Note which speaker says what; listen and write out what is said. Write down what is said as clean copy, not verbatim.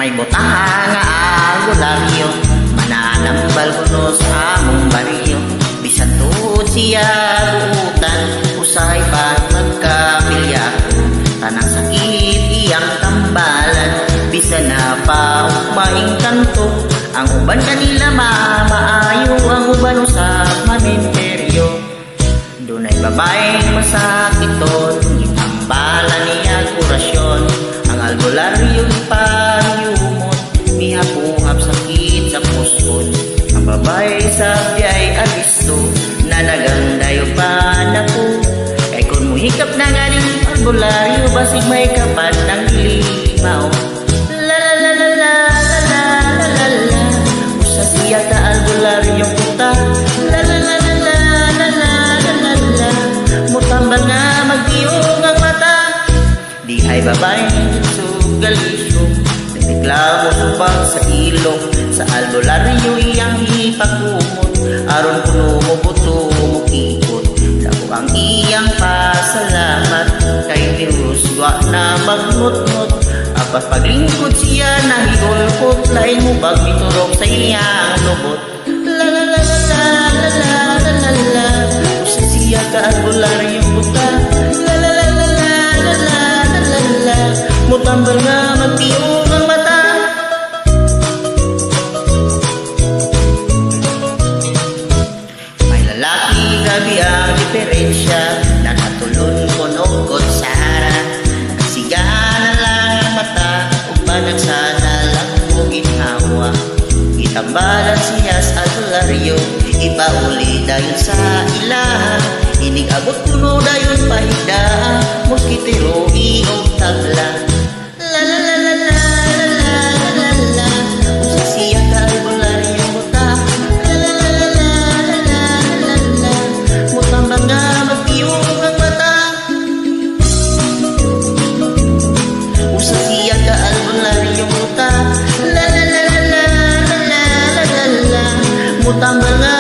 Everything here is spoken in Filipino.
Speaker 1: May butahan nga albularyo, mananambal kuno sa among baryo. Bisan tuod siya buutan, usay pa magkapilya. Tanang sakit iyang tambalan, bisan na pa maing kanto. Ang uban kanila maayo, ang uban usap maminteryo. Dunay babaeng masakiton, itambalan niya kurasyon. Ang albularyo ipahiyumot, mihapuhap sakit sa puspon. Ang babae sa biyay alisto, na nagandayo pa na po. Kay kung muhikap na ganing albularyo, basig may kapat ng ilimaw. La la la la la la la la la la, usa siya ka albularyong puta. La la la la la la la la la la, mutambal nga magtiyong ang mata. Di ay babaeng sugalisyo, nagreklamo subang sa ilong. Sa albularyo iyang ipakumot, aron kuno mo puto mo ikot. Dako ang iyang pasalamat, kay Diyos wa na magnot-not. Apas paglingkod siya nahigolkot, lain mo bag miturok sa iyang lubot. La la la la la la la la la la, usa siya ka albularyong buta. La la la la la la la la la la, mutambal nga magtiyong ang mata. Grabe ang diferensya, nakatulon ko nungkot sa harap. Nagsigana lang ang mata, upanag sana lang mo ginhawa. Itambalan siya sa albularyo, ipauli dayon sa ilaha. Inig-abot kuno dayon pahigdaan, moskitero iyong tabla. La la la la la la la la la, usa siya ka albularyo buta. La la la la la la la la la, mutambal nga magtiyong ang mata. Usa siya ka albularyong buta. La la la la la la la la la, mutambal nga